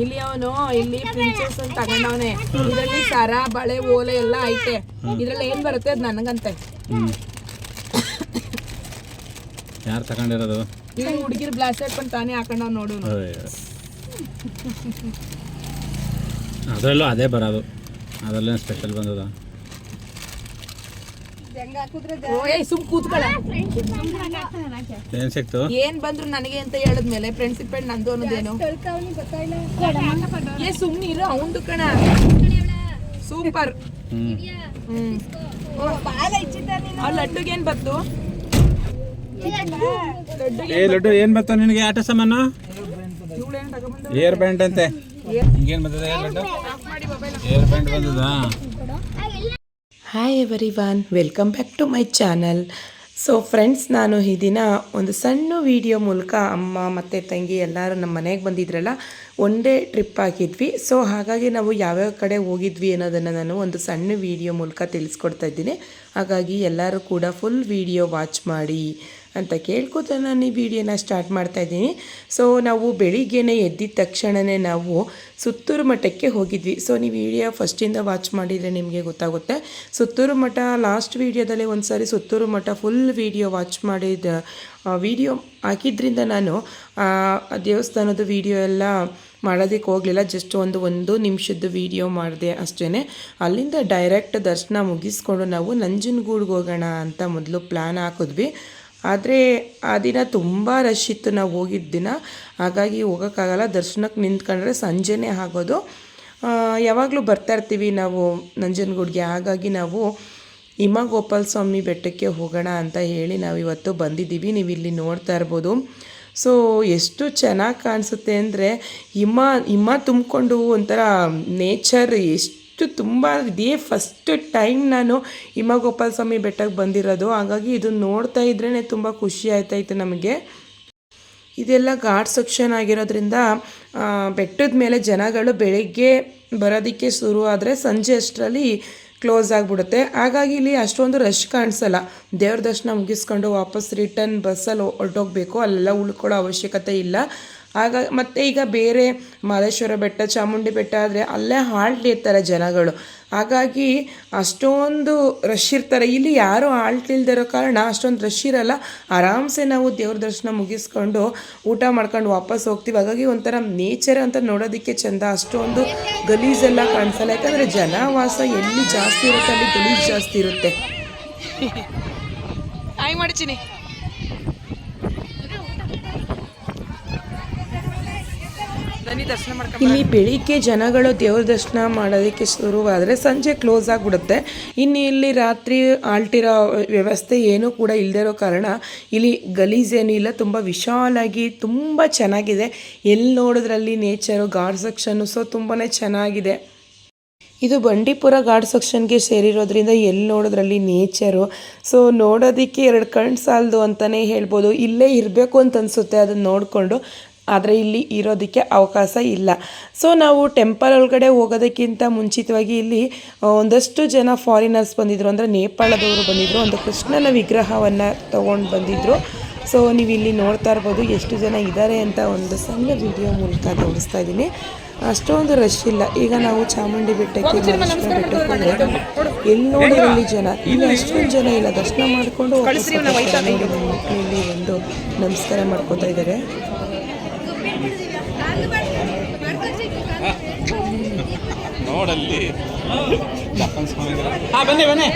ಇಲ್ಲಿ ಅವನು ಇಲ್ಲಿ ಪ್ರಿನ್ಸೆಸ್ ಅಂತ ತಗೊಂಡವನೆ. ಇದರಲ್ಲಿ ಸರ ಬಳೆ ಓಲೆ ಎಲ್ಲ ಐತೆ. ಇದ್ರಲ್ಲಿ ಏನ್ ಬರುತ್ತೆ ಅದ್ ನನಗಂತೆ. ಯಾರು ತಗೊಂಡಿರೋದು? ಈಗ ಹುಡುಗಿರ್ ಬ್ಲಾಸ್ ಹಾಕೊಂಡು ತಾನೇ ಹಾಕೊಂಡವ್ ನೋಡು. ಅದರಲ್ಲೂ ಅದೇ ಬರೋದು, ಅದರಲ್ಲೇ ಸ್ಪೆಷಲ್ ಬಂದದ. ಸುಮ್ ಕೂತ್ಕೊಳ್ಳ. ಏನ್ ಸಿಕ್ತು? ಏನ್ ಬಂದ್ರು ನನಗೆ ಅಂತ ಹೇಳಿದ್ಮೇಲೆ ಫ್ರೆಂಡ್ಶಿಪ್ ಫ್ರೆಂಡ್ ನಂದು ಅನ್ನೋದೇನು? ಸುಮ್ನಿರು ಅವಂದು ಕಣ. ಸೂಪರ್. ಆ ಲಡ್ಡುಗೆ ಏನ್ ಬತ್ತು? ಲಡ್ಡು ಏನ್ ಬತ್ತ ನಿನಗೆ? ಆಟ ಸಾಮಾನು ಏರ್ ಬ್ಯಾಂಡ್ ಅಂತೆ. ಹಿಂಗೇನ್ ಬರ್ತದೆ ಲಡ್ಡು? ಏರ್ ಬ್ಯಾಂಡ್ ಬಂದದ. Hi everyone, welcome back to my channel. So friends, ನಾನು ಈ ದಿನ ಒಂದು ಸಣ್ಣ ವಿಡಿಯೋ ಮೂಲಕ ಅಮ್ಮ ಮತ್ತು ತಂಗಿ ಎಲ್ಲರೂ ನಮ್ಮ ಮನೆಗೆ ಬಂದಿದ್ರಲ್ಲ, ಒನ್ ಡೇ ಟ್ರಿಪ್ ಹಾಕಿದ್ವಿ. ಸೊ ಹಾಗಾಗಿ ನಾವು ಯಾವ್ಯಾವ ಕಡೆ ಹೋಗಿದ್ವಿ ಅನ್ನೋದನ್ನು ನಾನು ಒಂದು ಸಣ್ಣ ವಿಡಿಯೋ ಮೂಲಕ ತಿಳಿಸ್ಕೊಡ್ತಾ ಇದ್ದೀನಿ. ಹಾಗಾಗಿ ಎಲ್ಲರೂ ಕೂಡ ಫುಲ್ ವಿಡಿಯೋ ವಾಚ್ ಮಾಡಿ ಅಂತ ಕೇಳ್ಕೊತ ನಾನು ಈ ವಿಡಿಯೋನ ಸ್ಟಾರ್ಟ್ ಮಾಡ್ತಾ ಇದ್ದೀನಿ. ಸೊ ನಾವು ಬೆಳಿಗ್ಗೆನೇ ಎದ್ದಿದ ತಕ್ಷಣವೇ ನಾವು ಸುತ್ತೂರು ಮಠಕ್ಕೆ ಹೋಗಿದ್ವಿ. ಸೊ ನೀವು ವಿಡಿಯೋ ಫಸ್ಟಿಂದ ವಾಚ್ ಮಾಡಿದರೆ ನಿಮಗೆ ಗೊತ್ತಾಗುತ್ತೆ. ಸುತ್ತೂರು ಮಠ ಲಾಸ್ಟ್ ವಿಡಿಯೋದಲ್ಲಿ ಒಂದು ಸಾರಿ ಸುತ್ತೂರು ಮಠ ಫುಲ್ ವಿಡಿಯೋ ವಾಚ್ ಮಾಡಿದ ವಿಡಿಯೋ ಹಾಕಿದ್ರಿಂದ ನಾನು ದೇವಸ್ಥಾನದ ವಿಡಿಯೋ ಎಲ್ಲ ಮಾಡೋದಕ್ಕೆ ಹೋಗಲಿಲ್ಲ. ಜಸ್ಟ್ ಒಂದು ನಿಮಿಷದ ವಿಡಿಯೋ ಮಾಡಿದೆ ಅಷ್ಟೇ. ಅಲ್ಲಿಂದ ಡೈರೆಕ್ಟ್ ದರ್ಶನ ಮುಗಿಸ್ಕೊಂಡು ನಾವು ನಂಜನಗೂಡಿಗೆ ಹೋಗೋಣ ಅಂತ ಮೊದಲು ಪ್ಲ್ಯಾನ್ ಹಾಕಿದ್ವಿ. ಆದರೆ ಆ ದಿನ ತುಂಬ ರಶ್ ಇತ್ತು ನಾವು ಹೋಗಿದ್ದ ದಿನ. ಹಾಗಾಗಿ ಹೋಗೋಕ್ಕಾಗಲ್ಲ. ದರ್ಶನಕ್ಕೆ ನಿಂತ್ಕೊಂಡ್ರೆ ಸಂಜೆನೇ ಆಗೋದು. ಯಾವಾಗಲೂ ಬರ್ತಾಯಿರ್ತೀವಿ ನಾವು ನಂಜನಗೂಡಿಗೆ. ಹಾಗಾಗಿ ನಾವು ಹಿಮಗೋಪಾಲ ಸ್ವಾಮಿ ಬೆಟ್ಟಕ್ಕೆ ಹೋಗೋಣ ಅಂತ ಹೇಳಿ ನಾವಿವತ್ತು ಬಂದಿದ್ದೀವಿ. ನೀವು ಇಲ್ಲಿ ನೋಡ್ತಾ ಇರ್ಬೋದು. ಸೊ ಎಷ್ಟು ಚೆನ್ನಾಗಿ ಕಾಣಿಸುತ್ತೆ ಅಂದರೆ ಹಿಮ ತುಂಬಿಕೊಂಡು ಒಂಥರ ನೇಚರ್ ಎಷ್ಟು ತುಂಬ. ಇದೇ ಫಸ್ಟ್ ಟೈಮ್ ನಾನು ಹಿಮಗೋಪಾಲ ಸ್ವಾಮಿ ಬೆಟ್ಟಕ್ಕೆ ಬಂದಿರೋದು. ಹಾಗಾಗಿ ಇದನ್ನು ನೋಡ್ತಾ ಇದ್ರೇ ತುಂಬ ಖುಷಿ ಆಯ್ತಾಯಿತ್ತು ನಮಗೆ. ಇದೆಲ್ಲ ಘಾಟ್ ಸೆಕ್ಷನ್ ಆಗಿರೋದ್ರಿಂದ ಬೆಟ್ಟದ ಮೇಲೆ ಜನಗಳು ಬೆಳಗ್ಗೆ ಬರೋದಕ್ಕೆ ಶುರು ಆದರೆ ಸಂಜೆ ಅಷ್ಟರಲ್ಲಿ ಕ್ಲೋಸ್ ಆಗಿಬಿಡುತ್ತೆ. ಹಾಗಾಗಿ ಇಲ್ಲಿ ಅಷ್ಟೊಂದು ರಶ್ ಕಾಣಿಸಲ್ಲ. ದೇವ್ರ ದರ್ಶನ ಮುಗಿಸ್ಕೊಂಡು ವಾಪಸ್ ರಿಟರ್ನ್ ಬಸ್ಸಲ್ಲಿ ಹೊರಟೋಗ್ಬೇಕು. ಅಲ್ಲೆಲ್ಲ ಉಳ್ಕೊಳ್ಳೋ ಅವಶ್ಯಕತೆ ಇಲ್ಲ. ಮತ್ತು ಈಗ ಬೇರೆ ಮಹದೇಶ್ವರ ಬೆಟ್ಟ, ಚಾಮುಂಡಿ ಬೆಟ್ಟ ಆದರೆ ಅಲ್ಲೇ ಹಾಲ್ಟ್ ಇರ್ತಾರೆ ಜನಗಳು. ಹಾಗಾಗಿ ಅಷ್ಟೊಂದು ರಶ್ ಇರ್ತಾರೆ. ಇಲ್ಲಿ ಯಾರೂ ಹಾಲ್ಟ್ ಇಲ್ದಿರೋ ಕಾರಣ ಅಷ್ಟೊಂದು ರಶ್ ಇರಲ್ಲ. ಆರಾಮ್ಸೆ ನಾವು ದೇವ್ರ ದರ್ಶನ ಮುಗಿಸ್ಕೊಂಡು ಊಟ ಮಾಡ್ಕೊಂಡು ವಾಪಸ್ ಹೋಗ್ತೀವಿ. ಹಾಗಾಗಿ ಒಂಥರ ನೇಚರ್ ಅಂತ ನೋಡೋದಕ್ಕೆ ಚೆಂದ. ಅಷ್ಟೊಂದು ಗಲೀಜೆಲ್ಲ ಕಾಣಿಸಲ್ಲ. ಯಾಕಂದರೆ ಜನವಾಸ ಎಲ್ಲಿ ಜಾಸ್ತಿ ಇರುತ್ತೆ ಅಲ್ಲಿ ಗಲೀಜು ಜಾಸ್ತಿ ಇರುತ್ತೆ. ಮಾಡ್ತೀನಿ. ಇಲ್ಲಿ ಬೆಳಿಗ್ಗೆ ಜನಗಳು ದೇವ್ರ ದರ್ಶನ ಮಾಡೋದಕ್ಕೆ ಶುರುವಾದರೆ ಸಂಜೆ ಕ್ಲೋಸ್ ಆಗಿಬಿಡುತ್ತೆ. ಇನ್ನು ಇಲ್ಲಿ ರಾತ್ರಿ ಆಲ್ಟಿರೋ ವ್ಯವಸ್ಥೆ ಏನೂ ಕೂಡ ಇಲ್ಲದಿರೋ ಕಾರಣ ಇಲ್ಲಿ ಗಲೀಜೇನೂ ಇಲ್ಲ. ತುಂಬ ವಿಶಾಲಾಗಿ ತುಂಬ ಚೆನ್ನಾಗಿದೆ. ಎಲ್ಲಿ ನೋಡಿದ್ರಲ್ಲಿ ನೇಚರು, ಗಾರ್ಡ್ ಸೆಕ್ಷನ್ನು. ಸೊ ತುಂಬಾ ಚೆನ್ನಾಗಿದೆ. ಇದು ಬಂಡೀಪುರ ಗಾರ್ಡ್ ಸೆಕ್ಷನ್ಗೆ ಸೇರಿರೋದ್ರಿಂದ ಎಲ್ಲಿ ನೋಡೋದ್ರಲ್ಲಿ ನೇಚರು. ಸೊ ನೋಡೋದಕ್ಕೆ ಎರಡು ಕಣ್ಣು ಸಾಲದು ಅಂತಲೇ ಹೇಳ್ಬೋದು. ಇಲ್ಲೇ ಇರಬೇಕು ಅಂತ ಅನಿಸುತ್ತೆ ಅದನ್ನು ನೋಡಿಕೊಂಡು. ಆದರೆ ಇಲ್ಲಿ ಇರೋದಕ್ಕೆ ಅವಕಾಶ ಇಲ್ಲ. ಸೊ ನಾವು ಟೆಂಪಲ್ ಒಳಗಡೆ ಹೋಗೋದಕ್ಕಿಂತ ಮುಂಚಿತವಾಗಿ ಇಲ್ಲಿ ಒಂದಷ್ಟು ಜನ ಫಾರಿನರ್ಸ್ ಬಂದಿದ್ದರು. ಅಂದರೆ ನೇಪಾಳದವರು ಬಂದಿದ್ದರು. ಒಂದು ಕೃಷ್ಣನ ವಿಗ್ರಹವನ್ನು ತೊಗೊಂಡು ಬಂದಿದ್ದರು. ಸೊ ನೀವು ಇಲ್ಲಿ ನೋಡ್ತಾ ಇರ್ಬೋದು ಎಷ್ಟು ಜನ ಇದ್ದಾರೆ ಅಂತ ಒಂದು ಸಣ್ಣ ವಿಡಿಯೋ ಮೂಲಕ ತೋರಿಸ್ತಾ ಇದ್ದೀನಿ. ಅಷ್ಟೊಂದು ರಶ್ ಇಲ್ಲ. ಈಗ ನಾವು ಚಾಮುಂಡಿ ಬೆಟ್ಟಕ್ಕೆ ಹೋದರೆ ಎಲ್ಲಿ ನೋಡೋದ್ರಲ್ಲಿ ಜನ. ಇಲ್ಲಿ ಅಷ್ಟೊಂದು ಜನ ಇಲ್ಲ. ದರ್ಶನ ಮಾಡಿಕೊಂಡು ಇಲ್ಲಿ ಒಂದು ನಮಸ್ಕಾರ ಮಾಡ್ಕೋತಾ ಇದ್ದಾರೆ. ನೋಡಲ್ಲಿ ಬನ್ನಿ ಬನ್ನಿ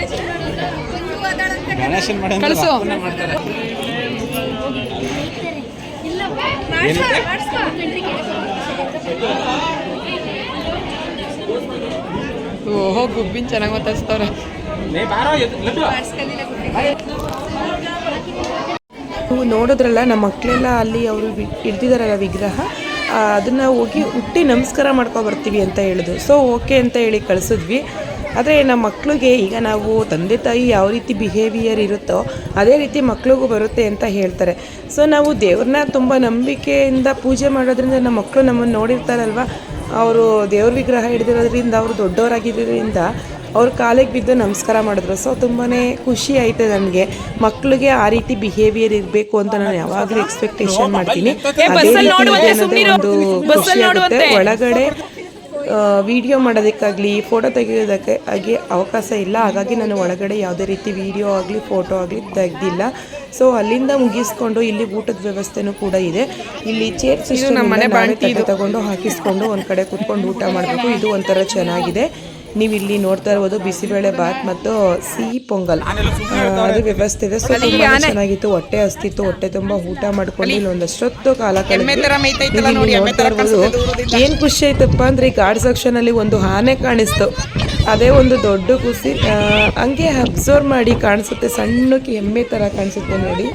ಗಣೇಶನ್ ಮಾಡ್ತಾರೆ. ಓಹೋ, ಗುಬ್ಬಿನ ಚೆನ್ನಾಗಿ ಮಾತಾಡ್ಸ್ತವ್ರೆ. ನೀವು ನೋಡಿದ್ರಲ್ಲ, ನಮ್ಮ ಮಕ್ಕಳೆಲ್ಲ ಅಲ್ಲಿ ಅವರು ಇಡ್ತಿದಾರಲ್ಲ ವಿಗ್ರಹ, ಅದನ್ನು ಹೋಗಿ ಹುಟ್ಟಿ ನಮಸ್ಕಾರ ಮಾಡ್ಕೊಬರ್ತೀವಿ ಅಂತ ಹೇಳಿದ್ರು. ಸೊ ಓಕೆ ಅಂತ ಹೇಳಿ ಕಳಿಸಿದ್ವಿ. ಆದರೆ ನಮ್ಮ ಮಕ್ಕಳಿಗೆ ಈಗ ನಾವು ತಂದೆ ತಾಯಿ ಯಾವ ರೀತಿ ಬಿಹೇವಿಯರ್ ಇರುತ್ತೋ ಅದೇ ರೀತಿ ಮಕ್ಳಿಗೂ ಬರುತ್ತೆ ಅಂತ ಹೇಳ್ತಾರೆ. ಸೊ ನಾವು ದೇವ್ರನ್ನ ತುಂಬ ನಂಬಿಕೆಯಿಂದ ಪೂಜೆ ಮಾಡೋದ್ರಿಂದ ನಮ್ಮ ಮಕ್ಕಳು ನಮ್ಮನ್ನು ನೋಡಿರ್ತಾರಲ್ವ, ಅವರು ದೇವ್ರ ವಿಗ್ರಹ ಹಿಡಿದಿರೋದ್ರಿಂದ ಅವರು ದೊಡ್ಡವರಾಗಿದ್ದರಿಂದ ಅವ್ರ ಕಾಲಿಗೆ ಬಿದ್ದು ನಮಸ್ಕಾರ ಮಾಡಿದ್ರು. ಸೊ ತುಂಬಾ ಖುಷಿ ಆಯಿತು ನನಗೆ. ಮಕ್ಕಳಿಗೆ ಆ ರೀತಿ ಬಿಹೇವಿಯರ್ ಇರಬೇಕು ಅಂತ ನಾನು ಯಾವಾಗಲೂ ಎಕ್ಸ್ಪೆಕ್ಟೇಷನ್ ಮಾಡ್ತೀನಿ. ಅದೇ ರೀತಿ ಒಂದು ಖುಷಿ ಆಗುತ್ತೆ. ಒಳಗಡೆ ವಿಡಿಯೋ ಮಾಡೋದಕ್ಕಾಗಲಿ ಫೋಟೋ ತೆಗೆಯೋದಕ್ಕೆ ಆಗಿ ಅವಕಾಶ ಇಲ್ಲ. ಹಾಗಾಗಿ ನಾನು ಒಳಗಡೆ ಯಾವುದೇ ರೀತಿ ವಿಡಿಯೋ ಆಗಲಿ ಫೋಟೋ ಆಗಲಿ ತೆಗೆದಿಲ್ಲ. ಸೊ ಅಲ್ಲಿಂದ ಮುಗಿಸ್ಕೊಂಡು ಇಲ್ಲಿ ಊಟದ ವ್ಯವಸ್ಥೆನೂ ಕೂಡ ಇದೆ. ಇಲ್ಲಿ ಚೇರ್ ಸಿಸ್ಟಮ್ ತಗೊಂಡು ಹಾಕಿಸ್ಕೊಂಡು ಒಂದು ಕಡೆ ಕುತ್ಕೊಂಡು ಊಟ ಮಾಡಬೇಕು. ಇದು ಒಂಥರ ಚೆನ್ನಾಗಿದೆ. ನೀವು ಇಲ್ಲಿ ನೋಡ್ತಾ ಇರ್ಬೋದು ಬಿಸಿಬೇಳೆ ಬಾತ್ ಮತ್ತು ಸಿಹಿ ಪೊಂಗಲ್ ಅದು ವ್ಯವಸ್ಥೆ ಇದೆ. ಸೊ ತುಂಬಾ ಚೆನ್ನಾಗಿತ್ತು. ಹೊಟ್ಟೆ ಹಸ್ತಿತ್ತು. ಹೊಟ್ಟೆ ತುಂಬ ಊಟ ಮಾಡ್ಕೊಂಡು ಇಲ್ಲಿ ಒಂದಷ್ಟೊತ್ತು ಕಾಲ ನೋಡ್ತಾ ಇರ್ಬೋದು. ಏನು ಖುಷಿ ಆಯ್ತಪ್ಪ ಅಂದ್ರೆ ಈ ಗಾರ್ಡ್ ಸೆಕ್ಷನ್ ಅಲ್ಲಿ ಒಂದು ಆನೆ ಕಾಣಿಸ್ತು. ಅದೇ ಒಂದು ದೊಡ್ಡ ಖುಷಿ. ಹಂಗೆ ಅಬ್ಸರ್ವ್ ಮಾಡಿ ಕಾಣಿಸುತ್ತೆ. ಸಣ್ಣಕ್ಕೆ ಎಮ್ಮೆ ತರ ಕಾಣಿಸುತ್ತೆ ನೋಡಿ.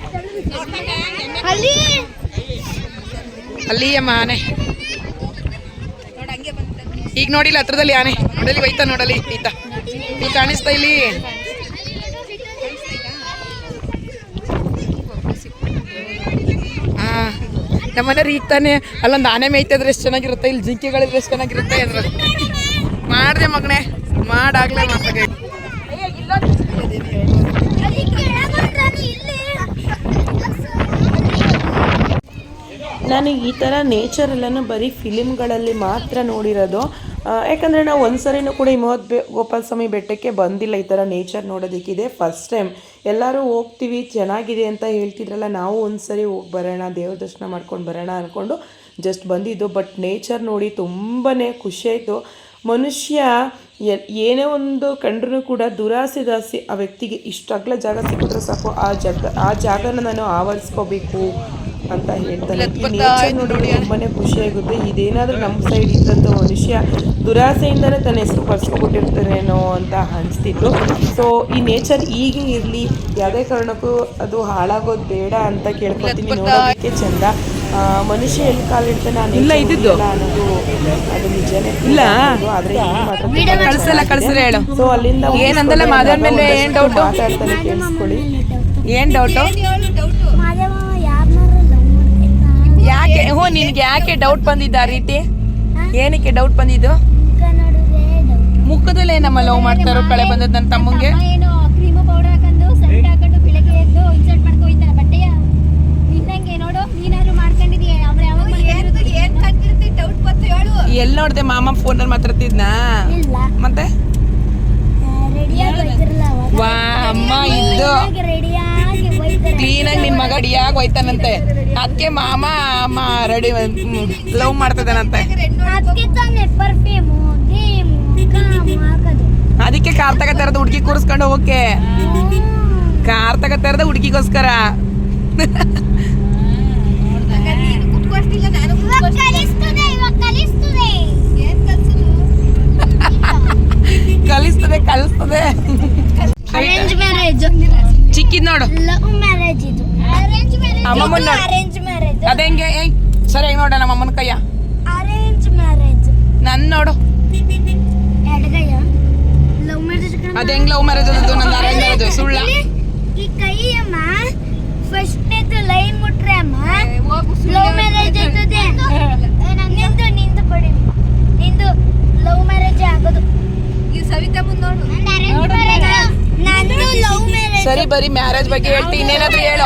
ಅಲ್ಲಿ ಆನೆ ಈಗ ನೋಡಿಲ್ಲ ಹತ್ರದಲ್ಲಿ ಆನೆ ನೋಡಲಿ ಒಯ್ತಾ ನೋಡಲಿ ಈತಾ ಇಲ್ಲಿ ಕಾಣಿಸ್ತಾ ಇಲ್ಲಿ. ನಮ್ಮನೆ ಈಗ ತಾನೆ ಅಲ್ಲೊಂದು ಆನೆ ಮೇಯ್ತಿದ್ರೆ ಎಷ್ಟು ಚೆನ್ನಾಗಿರುತ್ತೆ. ಇಲ್ಲಿ ಜಿಂಕೆಗಳಿದ್ರೆ ಎಷ್ಟು ಚೆನ್ನಾಗಿರುತ್ತೆ ಅಂದ್ರೆ ಮಾಡ್ದೆ ಮಗನೇ ಮಾಡಾಗ್ಲೇ ಮಾತಾಗ. ನಾನು ಈ ಥರ ನೇಚರೆಲ್ಲನೂ ಬರೀ ಫಿಲಿಮ್ಗಳಲ್ಲಿ ಮಾತ್ರ ನೋಡಿರೋದು. ಯಾಕಂದರೆ ನಾವು ಒಂದು ಸರಿನೂ ಕೂಡ ಹಿಮವದ್ ಗೋಪಾಲ ಸ್ವಾಮಿ ಬೆಟ್ಟಕ್ಕೆ ಬಂದಿಲ್ಲ. ಈ ಥರ ನೇಚರ್ ನೋಡೋದಕ್ಕಿದೆ ಫಸ್ಟ್ ಟೈಮ್. ಎಲ್ಲರೂ ಹೋಗ್ತೀವಿ ಚೆನ್ನಾಗಿದೆ ಅಂತ ಹೇಳ್ತಿದ್ರಲ್ಲ, ನಾವು ಒಂದು ಸರಿ ಹೋಗಿ ಬರೋಣ ದೇವ್ರ ದರ್ಶನ ಮಾಡ್ಕೊಂಡು ಬರೋಣ ಅಂದ್ಕೊಂಡು ಜಸ್ಟ್ ಬಂದಿದ್ದು. ಬಟ್ ನೇಚರ್ ನೋಡಿ ತುಂಬಾ ಖುಷಿಯಾಯಿತು. ಮನುಷ್ಯ ಏನೇ ಒಂದು ಕಂಡ್ರೂ ಕೂಡ ದುರಾಸೆ ಆ ವ್ಯಕ್ತಿಗೆ ಇಷ್ಟು ಅಗಲ ಜಾಗ ಸಿಕ್ಕಿದ್ರೆ ಸಾಕು ಆ ಜಾಗನ ನಾನು ಆವರಿಸ್ಕೋಬೇಕು ಅಂತ ಹೇಳ್ತಾನೆ. ಈ ನೇಚರ್ ನೋಡಿ ತುಂಬಾನೇ ಖುಷಿಯಾಗುತ್ತೆ. ಇದೇನಾದ್ರೂ ನಮ್ಮ ಸೈಡ್ ಇದ್ದಂಥ ಮನುಷ್ಯ ದುರಾಸೆಯಿಂದನೇ ತನ್ನ ಹೆಸರು ಬರ್ಸ್ಕೊಬಿಟ್ಟಿರ್ತಾನೇನೋ ಅಂತ ಅನಿಸ್ತಿತ್ತು. ಸೊ ಈ ನೇಚರ್ ಹೀಗೆ ಇರಲಿ, ಯಾವುದೇ ಕಾರಣಕ್ಕೂ ಅದು ಹಾಳಾಗೋದು ಬೇಡ ಅಂತ ಕೇಳ್ಕೊತೀನಿ. ನೋಡೋದಕ್ಕೆ ಚಂದ. ಮನುಷ್ಯ ಎಲ್ಲಿ ಕಾಲಿಡ್ತಾನೆ ಅನ್ನೋದು ಅದು ನಿಜನೇ ಇಲ್ಲ. ಆದ್ರೆ ಹೇಳು. ಸೊ ಅಲ್ಲಿಂದ ಏನಂದಲ್ಲ ಮಾದರ್ ಮೇಲೆ ಏನ್ ಡೌಟ್ ಮಾತಾಡ್ತಾನೆ, ಕೇಳಿಸ್ಕೊಳ್ಳಿ. ಏನ್ ಡೌಟು? ಯಾಕೆ ನಿನ್ಗೆ ಯಾಕೆ ಡೌಟ್ ಬಂದಿದ್ದ ಆ ರೀತಿ? ಏನಕ್ಕೆ ಡೌಟ್ ಬಂದಿದ್ದು? ಮುಖದಲ್ಲೇ ನಮ್ಮ ಲವ್ ಮಾಡ್ತಾರೋ ಕಳೆ ಬಂದದ್ದು ನನ್ನ ತಮ್ಮಂಗೆ. ಎಲ್ಲಿ ನೋಡ್ದೆ ಮಾಮ ಫೋನಲ್ಲಿ ಮಾತಾಡ್ತಿದ್ನಾ? ಮತ್ತೆ ವಾ ಅಮ್ಮ ಇದ್ದು ಕ್ಲೀನಾಗಿ ನಿನ್ ಮಗ ರೆಡಿಯಾಗಿ ಹೋಯ್ತಾನಂತೆ. ಅದಕ್ಕೆ ಮಾಮ ಅಮ್ಮ ರೆಡಿ ಲವ್ ಮಾಡ್ತಿದ್ದಾನಂತೆ. ಅದಕ್ಕೆ ಕಾರ್ ತಗತ್ತಾರದ ಹುಡುಗಿ ಕೂರಿಸ್ಕೊಂಡು ಹೋಗಕ್ಕೆ. ಕಾರ್ ತಗತ್ತಾರದ ಹುಡುಗಿಗೋಸ್ಕರ. ಕಲಿಸ್ತದೆ ಅರೇಂಜ್ ಮ್ಯಾರೇಜ್ ಚಿಕ್ಕಿದ್ ನೋಡು. ಲವ್ ಮ್ಯಾರೇಜ್ ಇದು. ಅಮ್ಮಮ್ಮನ ನೋಡು. ಅರೇಂಜ್ ಮ್ಯಾರೇಜ್ ಅದೇಂಗೆ ಸರಿ ನೋಡ ನಮ್ಮ ಅಮ್ಮನ ಕೈಯ. ಅರೇಂಜ್ ಮ್ಯಾರೇಜ್ ನನ್ ನೋಡು. ಎಡಗೈಯ ಲವ್ ಮ್ಯಾರೇಜ್. ಅದೇಂಗ್ ಲವ್ ಮ್ಯಾರೇಜ್ ಅದು ನನ್ನ ಅರೇಂಜ್ ಮ್ಯಾರೇಜ್ ಸುಳ್ಳ. ಈ ಕೈಯಮ್ಮ ಫಸ್ಟ್ ನೇದು ಲೈನ್ ಮುಟ್ರೆ ಅಮ್ಮ ಲವ್ ಮ್ಯಾರೇಜ್ ಆಗ್ತದೆ. ನಿಂದು ಪಡಿ ನಿಂದು ಲವ್ ಮ್ಯಾರೇಜ್ ಆಗೋದು. ಈ ಸವಿತಾ ಮುಂದೆ ನೋಡು. ನಂದು ಲವ್ ಮ್ಯಾರೇಜ್. ಸರಿ ಬರೀ ಮ್ಯಾರೇಜ್ ಬಗ್ಗೆ ಹೇಳ್ತಿ. ಇನ್ನೇನಾದ್ರು ಹೇಳು.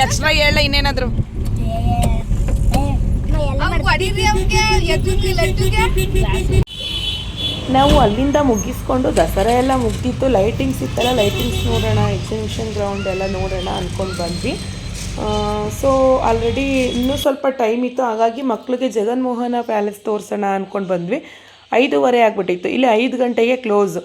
ಎಕ್ಸ್ಟ್ರಾ ಹೇಳ ಇನ್ನೇನಾದ್ರು. ನಾವು ಅಲ್ಲಿಂದ ಮುಗಿಸ್ಕೊಂಡು ದಸರಾ ಎಲ್ಲ ಮುಗ್ದಿತ್ತು. ಲೈಟಿಂಗ್ಸ್ ಇತ್ತಲ್ಲ, ಲೈಟಿಂಗ್ಸ್ ನೋಡೋಣ, ಎಕ್ಸಿಬಿಷನ್ ಗ್ರೌಂಡ್ ಎಲ್ಲ ನೋಡೋಣ ಅಂದ್ಕೊಂಡು ಬಂದ್ವಿ. ಸೊ ಆಲ್ರೆಡಿ ಇನ್ನೂ ಸ್ವಲ್ಪ ಟೈಮ್ ಇತ್ತು. ಹಾಗಾಗಿ ಮಕ್ಕಳಿಗೆ ಜಗನ್ಮೋಹನ ಪ್ಯಾಲೇಸ್ ತೋರಿಸೋಣ ಅಂದ್ಕೊಂಡು ಬಂದ್ವಿ. 5:15 ಆಗಿಬಿಟ್ಟಿತ್ತು. ಇಲ್ಲಿ 5 ಗಂಟೆಗೆ ಕ್ಲೋಸ್.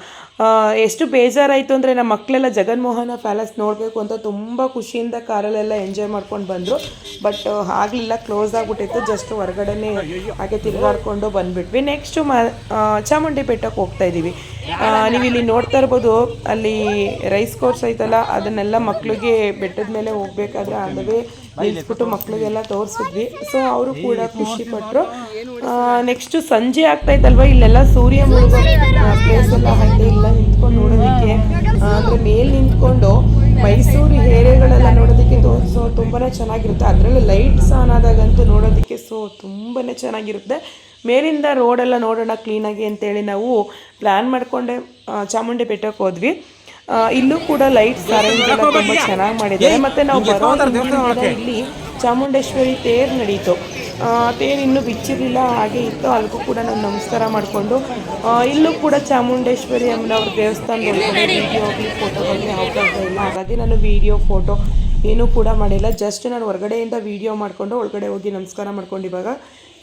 ಎಷ್ಟು ಬೇಜಾರಾಯಿತು ಅಂದರೆ ನಮ್ಮ ಮಕ್ಕಳೆಲ್ಲ ಜಗನ್ಮೋಹನ ಪ್ಯಾಲೇಸ್ ನೋಡಬೇಕು ಅಂತ ತುಂಬ ಖುಷಿಯಿಂದ ಕಾರಲ್ಲೆಲ್ಲ ಎಂಜಾಯ್ ಮಾಡ್ಕೊಂಡು ಬಂದರು. ಬಟ್ ಆಗಲಿಲ್ಲ, ಕ್ಲೋಸ್ ಆಗಿಬಿಟ್ಟಿತ್ತು. ಜಸ್ಟ್ ಹೊರಗಡೆನೇ ಹಾಗೆ ತಿರುಗಾಡ್ಕೊಂಡು ಬಂದುಬಿಟ್ವಿ. ನೆಕ್ಸ್ಟು ಚಾಮುಂಡಿ ಬೆಟ್ಟಕ್ಕೆ ಹೋಗ್ತಾಯಿದ್ದೀವಿ. ನೀವು ಇಲ್ಲಿ ನೋಡ್ತಾ ಇರ್ಬೋದು, ಅಲ್ಲಿ ರೈಸ್ ಕೋರ್ಸ್ ಐತಲ್ಲ, ಅದನ್ನೆಲ್ಲ ಮಕ್ಕಳಿಗೆ ಬೆಟ್ಟದ ಮೇಲೆ ಹೋಗ್ಬೇಕಾದ್ರೆ ಅದವೇ ನಿಲ್ಲಿಸ್ಬಿಟ್ಟು ಮಕ್ಕಳಿಗೆಲ್ಲ ತೋರಿಸಿದ್ವಿ. ಸೊ ಅವರು ಕೂಡ ಖುಷಿ ಪಟ್ಟರು. ನೆಕ್ಸ್ಟು ಸಂಜೆ ಆಗ್ತಾಯಿತ್ತಲ್ವ, ಇಲ್ಲೆಲ್ಲ ಸೂರ್ಯ ಮುಳುಗೋ ಪ್ಲೇಸ್ ಎಲ್ಲ ಹಳ್ಳಿ ಇಲ್ಲ ನಿಂತ್ಕೊಂಡು ನೋಡೋದಕ್ಕೆ. ಅಂದರೆ ಮೇಲೆ ನಿಂತ್ಕೊಂಡು ಮೈಸೂರು ಏರಿಯಾಗಳೆಲ್ಲ ನೋಡೋದಕ್ಕೆ ತುಂಬಾ ಚೆನ್ನಾಗಿರುತ್ತೆ. ಅದರಲ್ಲೂ ಲೈಟ್ಸ್ ಆನ್ ಆದಾಗಂತೂ ನೋಡೋದಕ್ಕೆ ತುಂಬಾ ಚೆನ್ನಾಗಿರುತ್ತೆ. ಮೇಲಿಂದ ರೋಡೆಲ್ಲ ನೋಡೋಣ ಕ್ಲೀನಾಗಿ ಅಂತೇಳಿ ನಾವು ಪ್ಲ್ಯಾನ್ ಮಾಡಿಕೊಂಡೆ ಚಾಮುಂಡಿ ಬೆಟ್ಟಕ್ಕೆ ಹೋದ್ವಿ. ಇಲ್ಲೂ ಕೂಡ ಲೈಟ್ಸ್ ಅರೇಂಜ್ ಎಲ್ಲ ತುಂಬ ಚೆನ್ನಾಗಿ ಮಾಡಿದ್ದಾರೆ. ಮತ್ತು ನಾವು ಬರೋ ಇಲ್ಲಿ ಚಾಮುಂಡೇಶ್ವರಿ ತೇರು ನಡೀತು. ತೇರು ಇನ್ನೂ ಬಿಚ್ಚಿರಲಿಲ್ಲ, ಹಾಗೆ ಇತ್ತು. ಅಲ್ಲಿಗೂ ಕೂಡ ನಾವು ನಮಸ್ಕಾರ ಮಾಡಿಕೊಂಡು ಇಲ್ಲೂ ಕೂಡ ಚಾಮುಂಡೇಶ್ವರಿ ಅಮ್ಮನವ್ರ ದೇವಸ್ಥಾನದೊಳಗಡೆ ವೀಡಿಯೋ ಆಗಲಿ ಫೋಟೋಗಳಿಗೆ ಅವಕಾಶ ಇಲ್ಲ. ಹಾಗಾಗಿ ನಾನು ವೀಡಿಯೋ ಫೋಟೋ ಏನೂ ಕೂಡ ಮಾಡಿಲ್ಲ. ಜಸ್ಟ್ ನಾನು ಹೊರಗಡೆಯಿಂದ ವೀಡಿಯೋ ಮಾಡಿಕೊಂಡು ಒಳಗಡೆ ಹೋಗಿ ನಮಸ್ಕಾರ ಮಾಡ್ಕೊಂಡು ಇವಾಗ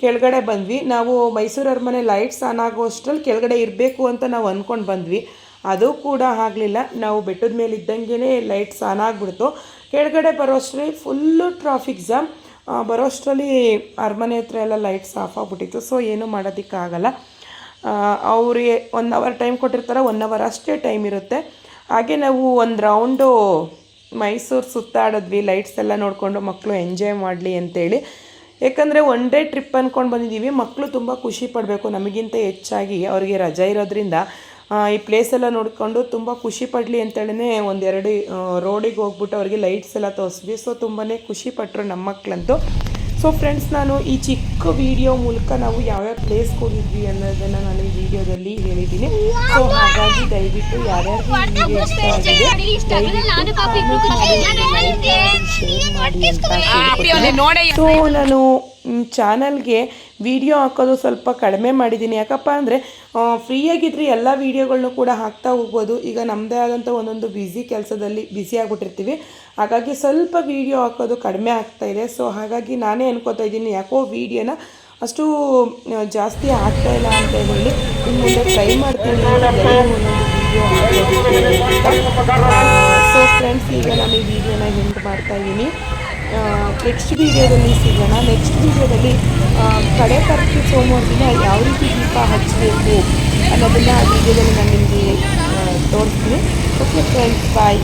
ಕೆಳಗಡೆ ಬಂದ್ವಿ. ನಾವು ಮೈಸೂರು ಅರಮನೆ ಲೈಟ್ಸ್ ಆನ್ ಆಗೋ ಅಷ್ಟರಲ್ಲಿ ಕೆಳಗಡೆ ಇರಬೇಕು ಅಂತ ನಾವು ಅಂದ್ಕೊಂಡು ಬಂದ್ವಿ. ಅದು ಕೂಡ ಆಗಲಿಲ್ಲ. ನಾವು ಬೆಟ್ಟದ ಮೇಲೆ ಇದ್ದಂಗೆ ಲೈಟ್ಸ್ ಆನ್ ಆಗಿಬಿಡ್ತು. ಕೆಳಗಡೆ ಬರೋಷ್ಟರಲ್ಲಿ ಫುಲ್ಲು ಟ್ರಾಫಿಕ್ ಜಾಮ್. ಬರೋಷ್ಟರಲ್ಲಿ ಅರಮನೆ ಹತ್ರ ಎಲ್ಲ ಲೈಟ್ಸ್ ಆಫ್ ಆಗಿಬಿಟ್ಟಿತ್ತು. ಸೊ ಏನೂ ಮಾಡೋದಕ್ಕಾಗಲ್ಲ. ಅವ್ರಿಗೆ 1 ಅವರ್ ಟೈಮ್ ಕೊಟ್ಟಿರ್ತಾರೆ, 1 ಅವರ್ ಅಷ್ಟೇ ಟೈಮ್ ಇರುತ್ತೆ. ಹಾಗೆ ನಾವು ಒಂದು ರೌಂಡು ಮೈಸೂರು ಸುತ್ತಾಡಿದ್ವಿ, ಲೈಟ್ಸ್ ಎಲ್ಲ ನೋಡಿಕೊಂಡು ಮಕ್ಕಳು ಎಂಜಾಯ್ ಮಾಡಲಿ ಅಂತೇಳಿ. ಯಾಕಂದರೆ ಒನ್ ಡೇ ಟ್ರಿಪ್ ಅಂದ್ಕೊಂಡು ಬಂದಿದ್ದೀವಿ. ಮಕ್ಕಳು ತುಂಬ ಖುಷಿ ಪಡಬೇಕು, ನಮಗಿಂತ ಹೆಚ್ಚಾಗಿ ಅವರಿಗೆ ರಜೆ ಇರೋದ್ರಿಂದ ಈ ಪ್ಲೇಸೆಲ್ಲ ನೋಡಿಕೊಂಡು ತುಂಬ ಖುಷಿ ಪಡಲಿ ಅಂತೇಳಿ 1-2 ರೋಡಿಗೆ ಹೋಗ್ಬಿಟ್ಟು ಅವರಿಗೆ ಲೈಟ್ಸ್ ಎಲ್ಲ ತೋರಿಸಿದ್ವಿ. ಸೊ ತುಂಬಾ ಖುಷಿ ಪಟ್ಟರು ನಮ್ಮ ಮಕ್ಕಳಂತೂ. ಸೊ ಫ್ರೆಂಡ್ಸ್, ನಾನು ಈ ಚಿಕ್ಕ ವಿಡಿಯೋ ಮೂಲಕ ನಾವು ಯಾವ್ಯಾವ ಪ್ಲೇಸ್ಗೆ ಹೋಗಿದ್ವಿ ಅನ್ನೋದನ್ನು ನಾನು ಈ ವಿಡಿಯೋದಲ್ಲಿ ಹೇಳಿದ್ದೀನಿ. ಸೊ ಹಾಗಾಗಿ ದಯವಿಟ್ಟು ಯಾರ್ಯಾರು ಈ ವಿಡಿಯೋ ಇಷ್ಟ ಆಗಿದೆ ಸೊ ನಾನು ಚಾನಲ್ಗೆ ವಿಡಿಯೋ ಹಾಕೋದು ಸ್ವಲ್ಪ ಕಡಿಮೆ ಮಾಡಿದ್ದೀನಿ. ಯಾಕಪ್ಪ ಅಂದರೆ ಫ್ರೀಯಾಗಿದ್ದರೆ ಎಲ್ಲ ವೀಡಿಯೋಗಳನ್ನೂ ಕೂಡ ಹಾಕ್ತಾ ಹೋಗ್ಬೋದು. ಈಗ ನಮ್ಮದೇ ಆದಂಥ ಒಂದೊಂದು ಕೆಲಸದಲ್ಲಿ ಬ್ಯುಸಿ ಆಗಿಬಿಟ್ಟಿರ್ತೀವಿ. ಹಾಗಾಗಿ ಸ್ವಲ್ಪ ವೀಡಿಯೋ ಹಾಕೋದು ಕಡಿಮೆ ಆಗ್ತಾಯಿದೆ. ಸೊ ಹಾಗಾಗಿ ನಾನೇ ಅನ್ಕೋತಾ ಇದ್ದೀನಿ, ಯಾಕೋ ವೀಡಿಯೋನ ಅಷ್ಟು ಜಾಸ್ತಿ ಆಗ್ತಾಯಿಲ್ಲ ಅಂತ ಹೇಳಿ ಇನ್ನು ಮುಂದೆ ಟ್ರೈ ಮಾಡ್ತೀನಿ ಒಂದೊಂದು ವೀಡಿಯೋ ಹಾಕೋದು. ಸೊ ಫ್ರೆಂಡ್ಸ್, ಈಗ ನಾನು ಈ ವಿಡಿಯೋನ ಎಂಡ್ ಮಾಡ್ತಾಯಿದ್ದೀನಿ. ನೆಕ್ಸ್ಟ್ ವೀಡಿಯೋದಲ್ಲಿ ಸಿಗೋಣ. ನೆಕ್ಸ್ಟ್ ವೀಡಿಯೋದಲ್ಲಿ ಕಡೆ ಕಾರ್ತಿಕ ಸೋಮವಾರ ದಿನ ಯಾವ ರೀತಿ ದೀಪ ಹಚ್ಚಬೇಕು ಅನ್ನೋದನ್ನು ಆ ವಿಡಿಯೋದಲ್ಲಿ ನಾನು ನಿಮಗೆ ತೋರಿಸ್ತೀನಿ. ಓಕೆ ಫ್ರೆಂಡ್ಸ್, ಬಾಯ್.